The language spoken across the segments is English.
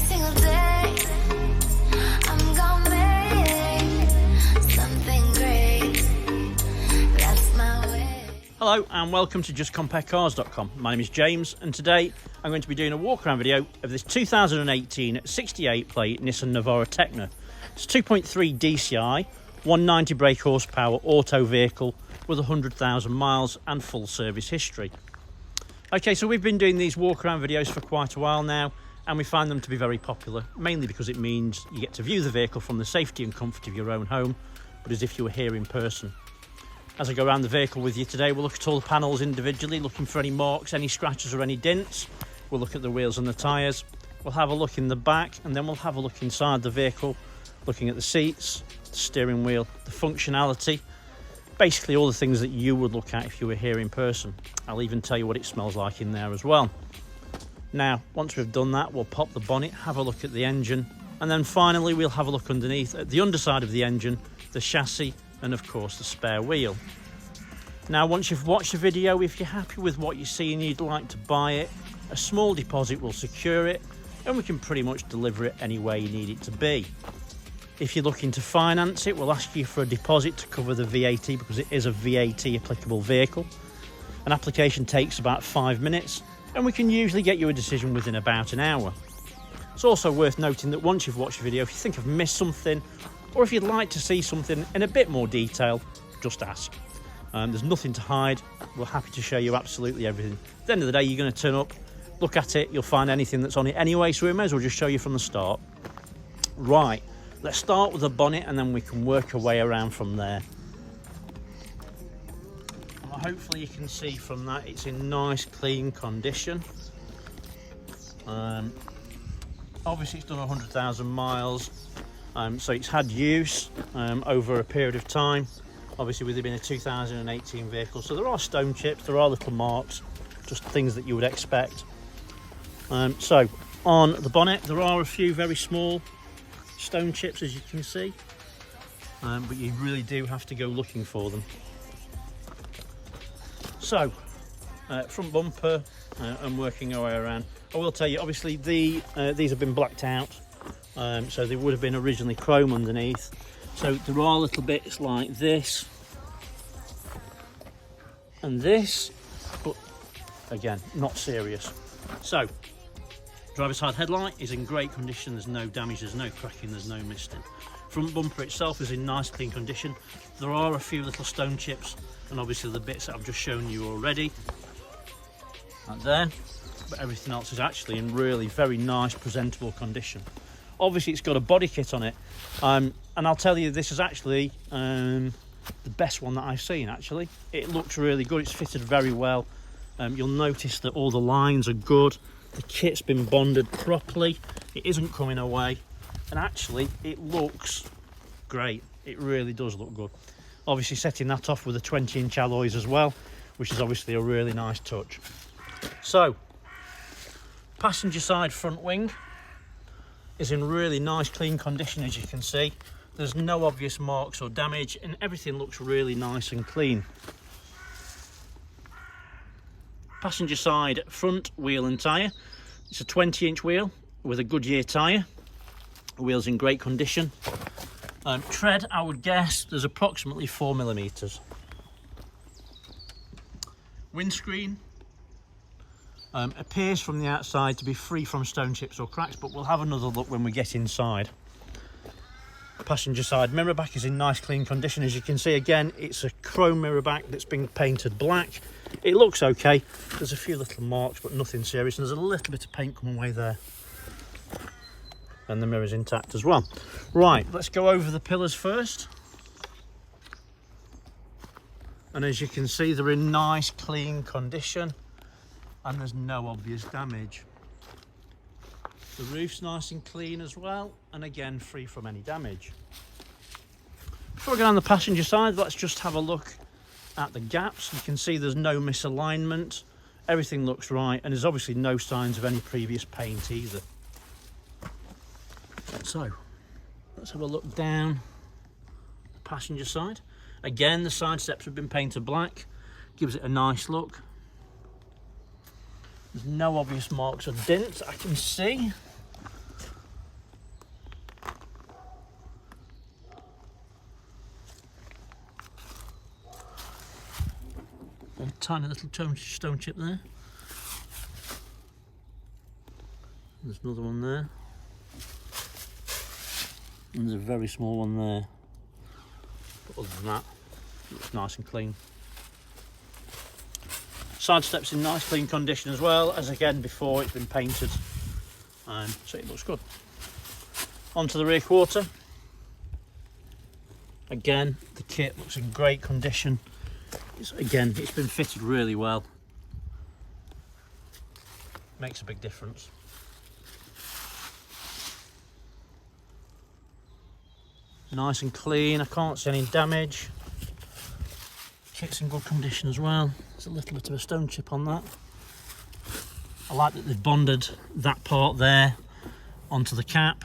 single day I'm gonna make something great. That's my way. Hello and welcome to justcomparecars.com. My name is James and today I'm going to be doing a walk around video of this 2018 68 plate Nissan Navara Tekna. It's 2.3 DCI, 190 brake horsepower auto vehicle with 100,000 miles and full service history. Okay, so we've been doing these walk around videos for quite a while now and we find them to be very popular, mainly because it means you get to view the vehicle from the safety and comfort of your own home, but as if you were here in person. As I go around the vehicle with you today, we'll look at all the panels individually, looking for any marks, any scratches or any dents. We'll look at the wheels and the tyres. We'll have a look in the back and then we'll have a look inside the vehicle, looking at the seats, the steering wheel, the functionality, basically all the things that you would look at if you were here in person. I'll even tell you what it smells like in there as well. Now, once we've done that, we'll pop the bonnet, have a look at the engine, and then finally we'll have a look underneath at the underside of the engine, the chassis, and of course the spare wheel. Now, once you've watched the video, if you're happy with what you see and you'd like to buy it, a small deposit will secure it, and we can pretty much deliver it any way you need it to be. If you're looking to finance it, we'll ask you for a deposit to cover the VAT because it is a VAT applicable vehicle. An application takes about 5 minutes and we can usually get you a decision within about an hour. It's also worth noting that once you've watched the video, if you think I've missed something or if you'd like to see something in a bit more detail, just ask. There's nothing to hide. We're happy to show you absolutely everything. At the end of the day, you're going to turn up, look at it, you'll find anything that's on it anyway, so we may as well just show you from the start. Right. Let's start with the bonnet and then we can work our way around from there. Well, hopefully you can see from that it's in nice clean condition. Obviously it's done 100,000 miles, so it's had use over a period of time. Obviously with it being a 2018 vehicle, so there are stone chips, there are little marks, just things that you would expect. So on the bonnet there are a few very small stone chips, as you can see, but you really do have to go looking for them. So front bumper and working our way around. I will tell you, obviously these have been blacked out, so they would have been originally chrome underneath, so there are little bits like this and this, but again not serious. So driver's side headlight is in great condition, there's no damage, there's no cracking, there's no misting. Front bumper itself is in nice clean condition. There are a few little stone chips and obviously the bits that I've just shown you already, like there, but everything else is actually in really very nice presentable condition. Obviously it's got a body kit on it, and I'll tell you this is actually the best one that I've seen actually. It looks really good, it's fitted very well. You'll notice that all the lines are good. The kit's been bonded properly, it isn't coming away, and actually it looks great. It really does look good. Obviously setting that off with the 20-inch alloys as well, which is obviously a really nice touch. So, passenger side front wing is in really nice clean condition, as you can see. There's no obvious marks or damage and everything looks really nice and clean. Passenger side front wheel and tyre. It's a 20-inch wheel with a Goodyear tyre. The wheel's in great condition. Tread, I would guess, there's approximately 4mm. Windscreen appears from the outside to be free from stone chips or cracks, but we'll have another look when we get inside. Passenger side mirror back is in nice clean condition, as you can see. Again, it's a chrome mirror back that's been painted black. It looks okay, there's a few little marks but nothing serious, and there's a little bit of paint coming away there, and the mirror's intact as well. Right, let's go over the pillars first, and as you can see they're in nice clean condition and there's no obvious damage. The roof's nice and clean as well, and again free from any damage. Before we go on the passenger side, let's just have a look at the gaps. You can see there's no misalignment, everything looks right, and there's obviously no signs of any previous paint either. So let's have a look down the passenger side. Again, the side steps have been painted black, gives it a nice look. There's no obvious marks or dents I can see. tiny little stone chip there. There's another one there. And there's a very small one there. But other than that, it looks nice and clean. Side steps in nice clean condition as well, as again before it's been painted, so it looks good. Onto the rear quarter. Again, the kit looks in great condition. It's been fitted really well. Makes a big difference. Nice and clean, I can't see any damage. Kit's in good condition as well. There's a little bit of a stone chip on that. I like that they've bonded that part there onto the cap.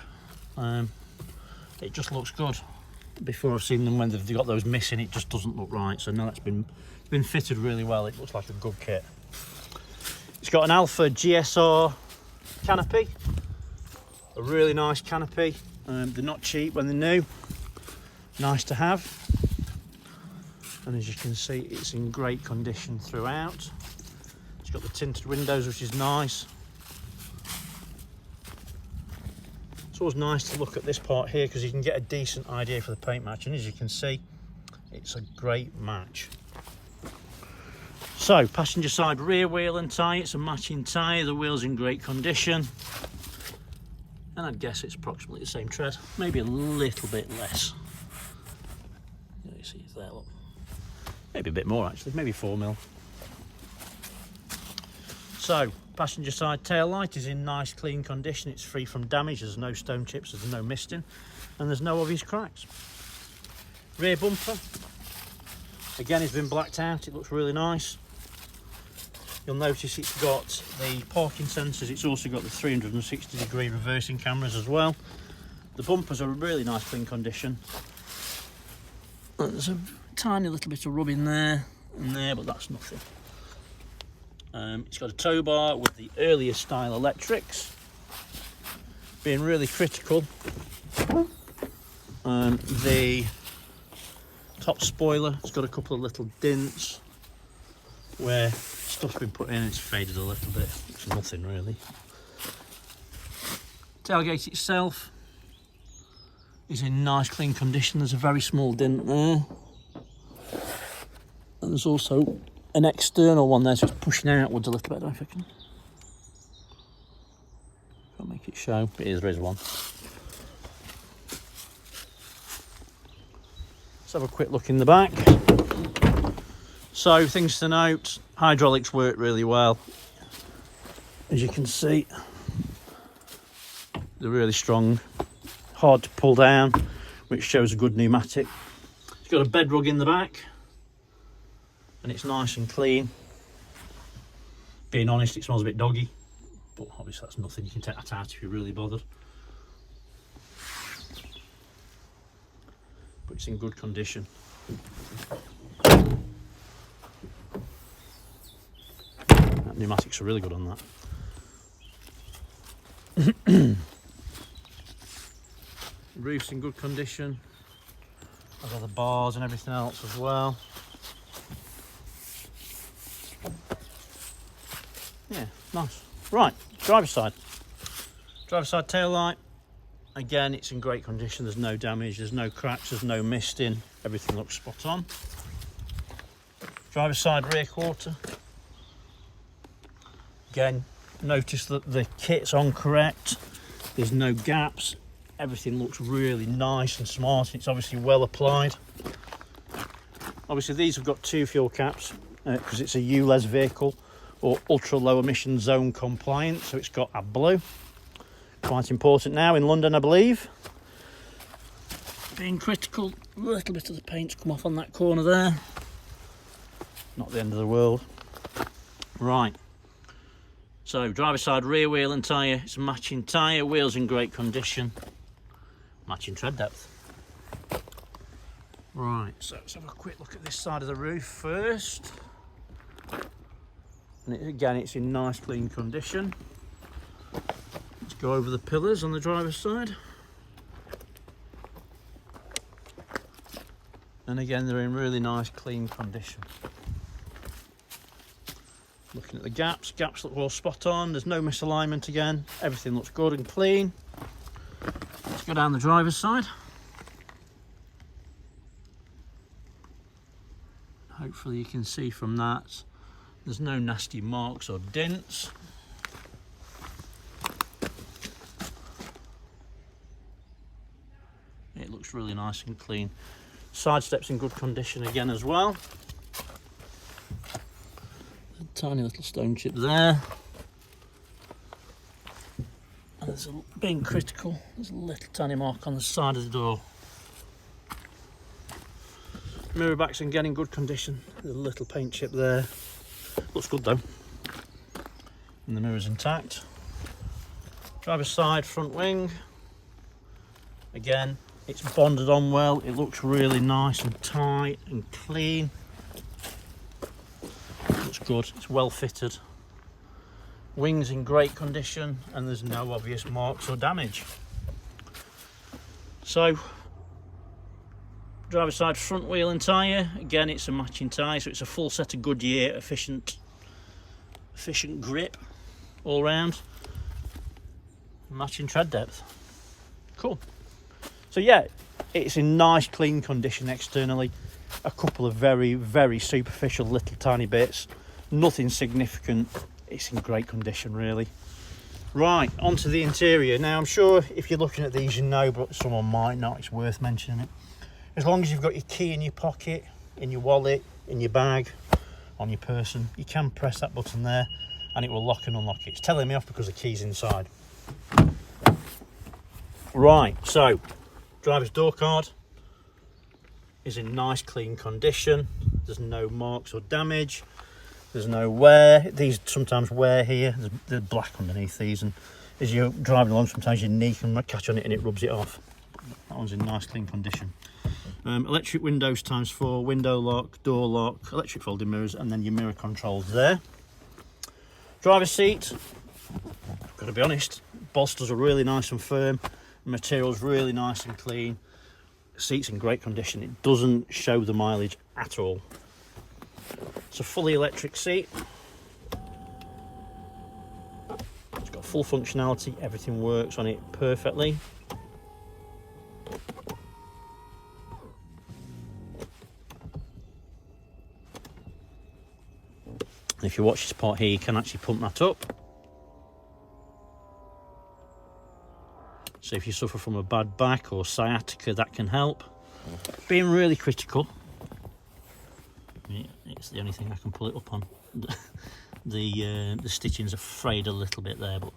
It just looks good. Before I've seen them when they've got those missing, it just doesn't look right. So now that's been fitted really well. It looks like a good kit. It's got an Alfa Gsr Canopy, a really nice canopy. They're not cheap when they're new. Nice to have. And as you can see, it's in great condition throughout. It's got the tinted windows, which is nice. It's always nice to look at this part here because you can get a decent idea for the paint match, and as you can see, it's a great match. So, passenger side rear wheel and tyre, it's a matching tyre, the wheel's in great condition, and I'd guess it's approximately the same tread, maybe a little bit less. You see it's there, look. Maybe a bit more actually, maybe 4mm. So, passenger side tail light is in nice clean condition, it's free from damage, there's no stone chips, there's no misting, and there's no obvious cracks. Rear bumper, again it's been blacked out, it looks really nice. You'll notice it's got the parking sensors, it's also got the 360-degree reversing cameras as well. The bumpers are in really nice clean condition. There's a tiny little bit of rubbing there and there, but that's nothing. It's got a tow bar with the earlier style electrics, being really critical. The top spoiler has got a couple of little dints where stuff's been put in, it's faded a little bit. It's nothing really. Tailgate itself is in nice clean condition. There's a very small dint there. And there's also an external one there, so it's pushing outwards a little bit. I don't know if I can. Can't make it show. There is one. Let's have a quick look in the back. So, things to note, hydraulics work really well. As you can see, they're really strong, hard to pull down, which shows a good pneumatic. It's got a bed rug in the back, and it's nice and clean. Being honest, it smells a bit doggy, but obviously that's nothing, you can take that out if you're really bothered. But it's in good condition. Pneumatics are really good on that. Roof's in good condition. I've got the bars and everything else as well. Yeah, nice. Right, driver's side. Driver's side tail light. Again, it's in great condition. There's no damage, there's no cracks, there's no misting. Everything looks spot on. Driver's side rear quarter. Again, notice that the kit's on correct. There's no gaps. Everything looks really nice and smart. It's obviously well applied. Obviously, these have got 2 fuel caps because it's a ULEZ vehicle, or ultra low emission zone compliant. So it's got AdBlue. Quite important now in London, I believe. Being critical, a little bit of the paint's come off on that corner there. Not the end of the world. Right. So, driver's side rear wheel and tyre, it's a matching tyre, wheels in great condition, matching tread depth. Right, so let's have a quick look at this side of the roof first. And again, it's in nice clean condition. Let's go over the pillars on the driver's side. And again, they're in really nice clean condition. Looking at the gaps look all spot on. There's no misalignment again. Everything looks good and clean. Let's go down the driver's side. Hopefully you can see from that there's no nasty marks or dents. It looks really nice and clean. Side steps in good condition again as well. A tiny little stone chip there. And there's being critical, there's a little tiny mark on the side of the door. Mirror backs again in good condition. There's a little paint chip there. Looks good though. And the mirror's intact. Driver's side front wing. Again, it's bonded on well. It looks really nice and tight and clean. Looks good. It's well fitted. Wings in great condition, and there's no obvious marks or damage. So, driver's side front wheel and tyre. Again, it's a matching tyre, so it's a full set of Goodyear efficient grip all round. Matching tread depth. Cool. So yeah, it's in nice clean condition externally. A couple of very, very superficial little tiny bits. Nothing significant. It's in great condition really. Right, onto the interior. Now I'm sure if you're looking at these you know, but someone might not. It's worth mentioning it. As long as you've got your key in your pocket, in your wallet, in your bag, on your person, you can press that button there and it will lock and unlock it. It's telling me off because the key's inside. Right, so driver's door card is in nice clean condition. There's no marks or damage. There's no wear. These sometimes wear here. They're black underneath these, and as you're driving along sometimes your knee can catch on it and it rubs it off. That one's in nice clean condition. Electric windows ×4, window lock, door lock, electric folding mirrors, and then your mirror controls there. Driver's seat, I've got to be honest, bolsters are really nice and firm. The material's really nice and clean. The seat's in great condition. It doesn't show the mileage at all. It's a fully electric seat. It's got full functionality. Everything works on it perfectly. And if you watch this part here, you can actually pump that up. So if you suffer from a bad back or sciatica, that can help. Being really critical, it's the only thing I can pull it up on. The stitching's are frayed a little bit there, but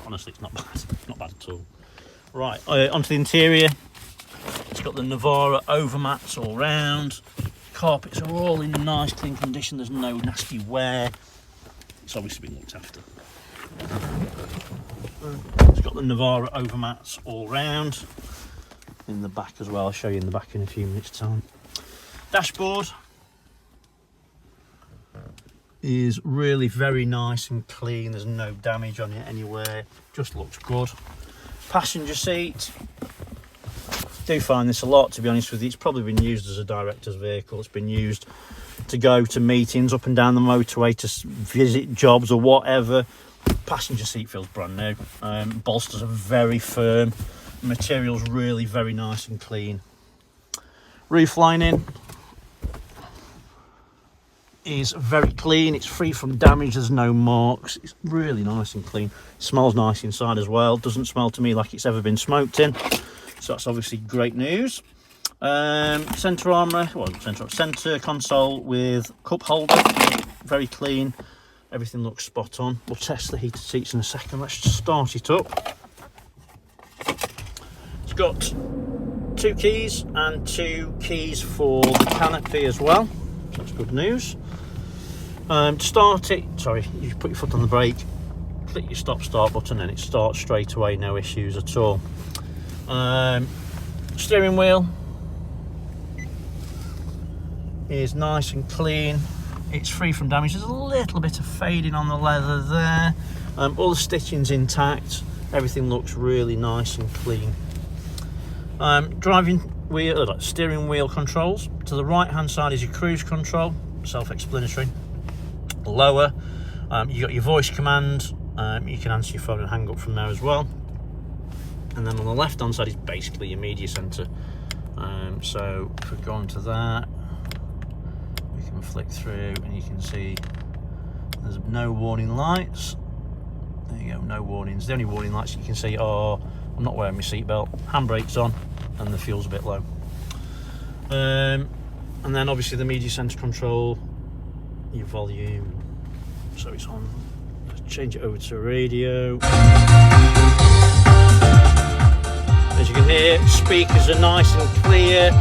honestly it's not bad. It's not bad at all. Right, onto the interior. It's got the Navara overmats all round. Carpets are all in nice clean condition. There's no nasty wear. It's obviously been looked after. It's got the Navara overmats all round. In the back as well. I'll show you in the back in a few minutes time. Dashboard is really very nice and clean. There's no damage on it anywhere. Just looks good. Passenger seat. I do find this a lot, to be honest with you. It's probably been used as a director's vehicle. It's been used to go to meetings up and down the motorway, to visit jobs or whatever. Passenger seat feels brand new. Bolsters are very firm. Material's really very nice and clean. Roof lining is very clean. It's free from damage. There's no marks. It's really nice and clean. It smells nice inside as well. Doesn't smell to me like it's ever been smoked in. So that's obviously great news. Centre armourer, well, centre console with cup holder, very clean. Everything looks spot on. We'll test the heated seats in a second. Let's just start it up. It's got 2 keys and 2 keys for the canopy as well. So that's good news. To start it, sorry, you put your foot on the brake, click your stop-start button and it starts straight away, no issues at all. Steering wheel is nice and clean. It's free from damage. There's a little bit of fading on the leather there. All the stitching's intact. Everything looks really nice and clean. Driving wheel, steering wheel controls. To the right hand side is your cruise control, self-explanatory. Lower You got your voice command. You can answer your phone and hang up from there as well. And then on the left hand side is basically your media centre. So if we go on to that, we can flick through and you can see there's no warning lights. There you go, no warnings. The only warning lights you can see are I'm not wearing my seatbelt, handbrake's on, and the fuel's a bit low. And then obviously the media centre control, your volume, so it's on. Let's change it over to radio. As you can hear, speakers are nice and clear.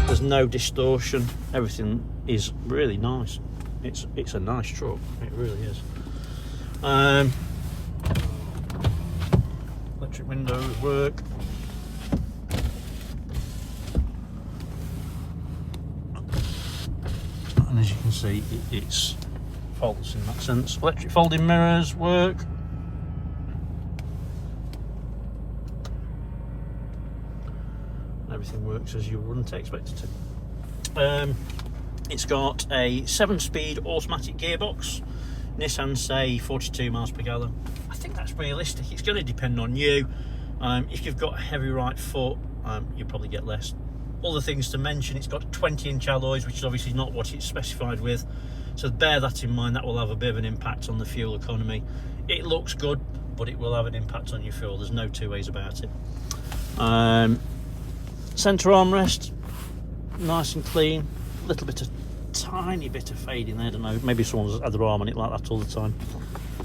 There's no distortion. Everything is really nice. It's a nice truck. It really is. Electric windows work. And as you can see, it's faultless in that sense. Electric folding mirrors work. Everything works as you wouldn't expect it to. It's got a 7-speed automatic gearbox. Nissan say 42 miles per gallon. I think that's realistic. It's going to depend on you. If you've got a heavy right foot, you'll probably get less. Other things to mention, it's got 20-inch alloys, which is obviously not what it's specified with. So bear that in mind. That will have a bit of an impact on the fuel economy. It looks good, but it will have an impact on your fuel. There's no two ways about it. Centre armrest, nice and clean. A little bit of tiny bit of fading there, I don't know, maybe someone's had their arm on it like that all the time,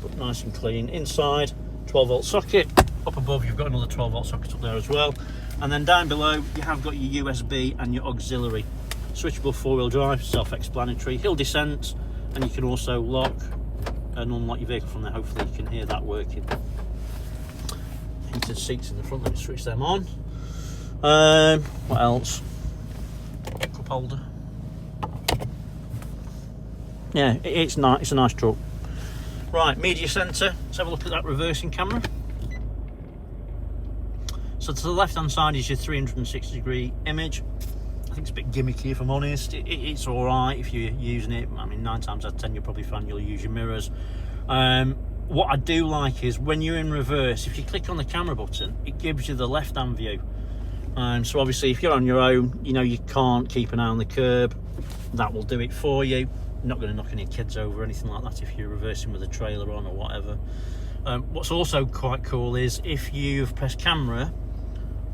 but nice and clean. Inside, 12-volt socket. Up above you've got another 12-volt socket up there as well, and then down below you have got your USB and your auxiliary. Switchable 4-wheel drive, self-explanatory. Hill descent, and you can also lock and unlock your vehicle from there. Hopefully you can hear that working. Heated seats in the front, let me switch them on. What else? Cup holder. Yeah, it's nice. It's a nice truck. Right, media centre. Let's have a look at that reversing camera. So to the left-hand side is your 360-degree image. I think it's a bit gimmicky, if I'm honest. It's all right if you're using it. I mean, 9 times out of 10 you'll probably find you'll use your mirrors. What I do like is when you're in reverse, if you click on the camera button, it gives you the left-hand view. So obviously if you're on your own, you know you can't keep an eye on the curb. That will do it for you. You're not going to knock any kids over or anything like that if you're reversing with a trailer on or whatever. What's also quite cool is if you've pressed camera,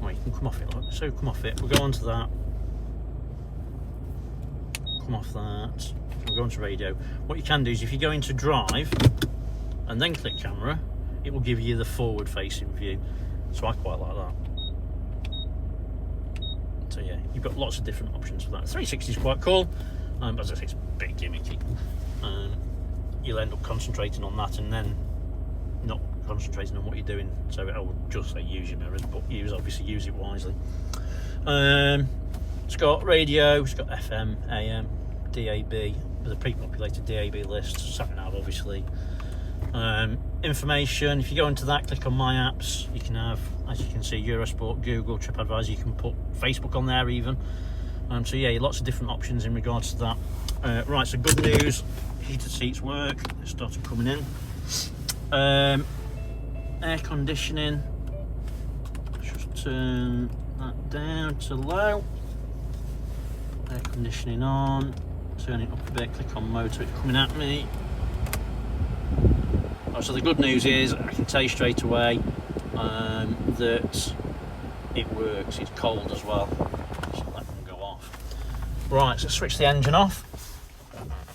well, you can come off it. So come off it. We'll go on to that. Come off that. We'll go on to radio. What you can do is if you go into drive and then click camera, it will give you the forward-facing view. So I quite like that. So yeah, you've got lots of different options for that. 360 is quite cool. But as I say, it's a bit gimmicky. You'll end up concentrating on that and then not concentrating on what you're doing. So I would just say use your mirrors, but obviously use it wisely. It's got radio, it's got FM, AM, DAB, with a pre-populated DAB list, sat-nav obviously. Information, if you go into that, click on My Apps, you can have, as you can see, Eurosport, Google, TripAdvisor, you can put Facebook on there even. So yeah, lots of different options in regards to that. Right, so good news, heated seats work, it started coming in. Air conditioning, just turn that down to low. Air conditioning on, turn it up a bit, click on mode so it's coming at me. So the good news is I can tell you straight away that it works. It's cold as well, so let them go off. Right, so switch the engine off.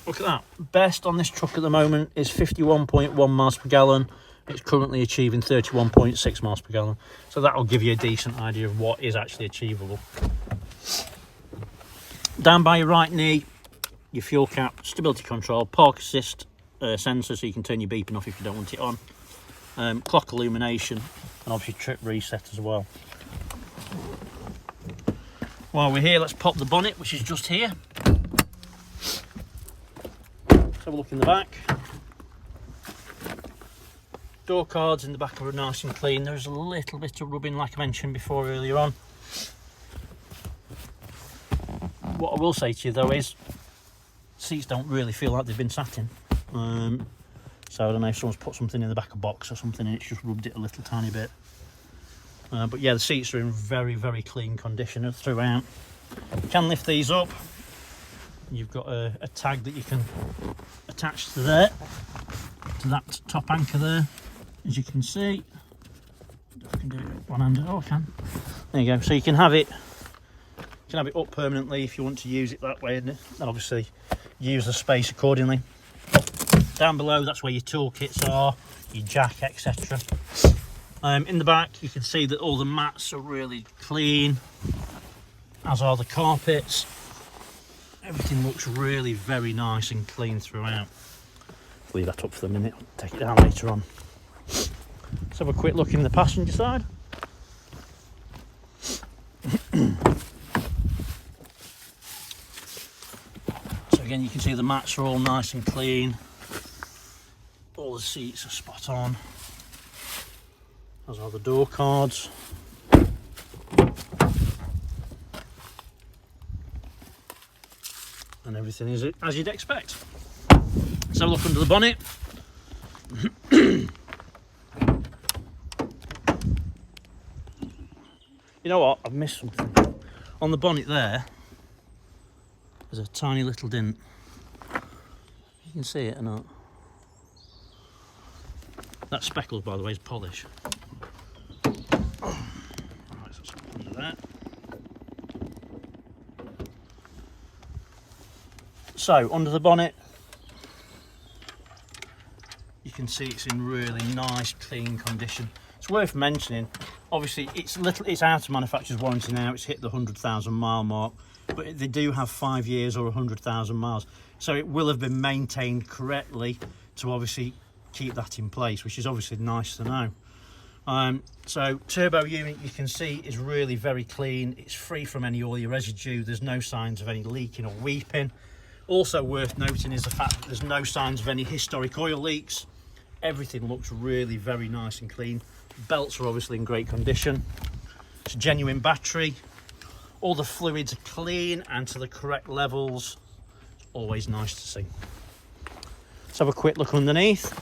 Look at that. Best on this truck at the moment is 51.1 miles per gallon. It's currently achieving 31.6 miles per gallon. So that will give you a decent idea of what is actually achievable. Down by your right knee, your fuel cap, stability control, park assist sensor, so you can turn your beeping off if you don't want it on. Clock illumination, and obviously trip reset as well. While we're here, let's pop the bonnet, which is just here. Let's have a look in the back. Door cards in the back are nice and clean. There's a little bit of rubbing, like I mentioned before earlier on. What I will say to you though is, seats don't really feel like they've been sat in. So I don't know if someone's put something in the back of a box or something and it's just rubbed it a little tiny bit. But yeah, the seats are in very, very clean condition throughout. You can lift these up. You've got a tag that you can attach to there, to that top anchor there, as you can see. I can do it one-handed. Oh, I can. There you go. So you can have it. You can have it up permanently if you want to use it that way, and obviously use the space accordingly. Down below, that's where your toolkits are, your jack, etc. In the back, you can see that all the mats are really clean, as are the carpets. Everything looks really very nice and clean throughout. Leave that up for the minute, I'll take it down later on. Let's have a quick look in the passenger side. So again, you can see the mats are all nice and clean. All the seats are spot on, as are the door cards. And everything is as you'd expect. Let's have a look under the bonnet. You know what? I've missed something. On the bonnet there, there's a tiny little dent. You can see it or not? That speckles, by the way, is polish. Right, so under that. So, under the bonnet, you can see it's in really nice, clean condition. It's worth mentioning, obviously, it's out of manufacturer's warranty now. It's hit the 100,000 mile mark, but they do have 5 years or 100,000 miles. So it will have been maintained correctly to obviously keep that in place, which is obviously nice to know. So turbo unit, you can see, is really very clean. It's free from any oily residue. There's no signs of any leaking or weeping. Also worth noting is the fact that there's no signs of any historic oil leaks. Everything looks really very nice and clean. Belts are obviously in great condition. It's a genuine battery. All the fluids are clean and to the correct levels. It's always nice to see. Let's have a quick look underneath.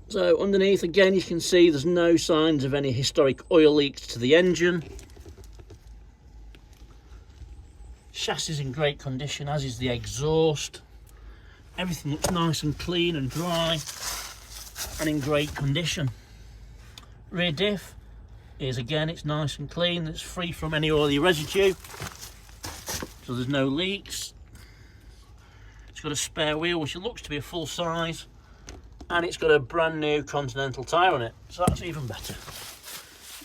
So underneath, again, you can see there's no signs of any historic oil leaks to the engine. Chassis is in great condition, as is the exhaust. Everything looks nice and clean and dry and in great condition. Rear diff is, again, it's nice and clean. It's free from any oily residue, so there's no leaks. It's got a spare wheel, which it looks to be a full size, and it's got a brand new Continental tyre on it, so that's even better.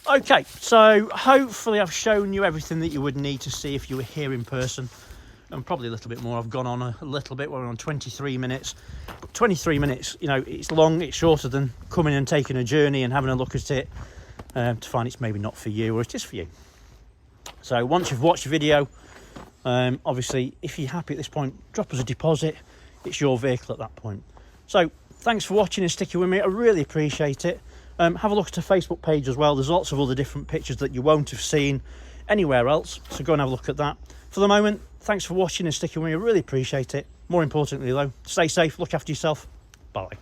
Okay, so hopefully I've shown you everything that you would need to see if you were here in person, and probably a little bit more. I've gone on a little bit. We're on 23 minutes. But 23 minutes, you know, it's long, it's shorter than coming and taking a journey and having a look at it to find it's maybe not for you, or it is for you. So once you've watched the video, obviously, if you're happy at this point, drop us a deposit. It's your vehicle at that point. So thanks for watching and sticking with me. I really appreciate it. Have a look at the Facebook page as well. There's lots of other different pictures that you won't have seen anywhere else, so go and have a look at that. For the moment, thanks for watching and sticking with me. I really appreciate it. More importantly though, stay safe, look after yourself. Bye.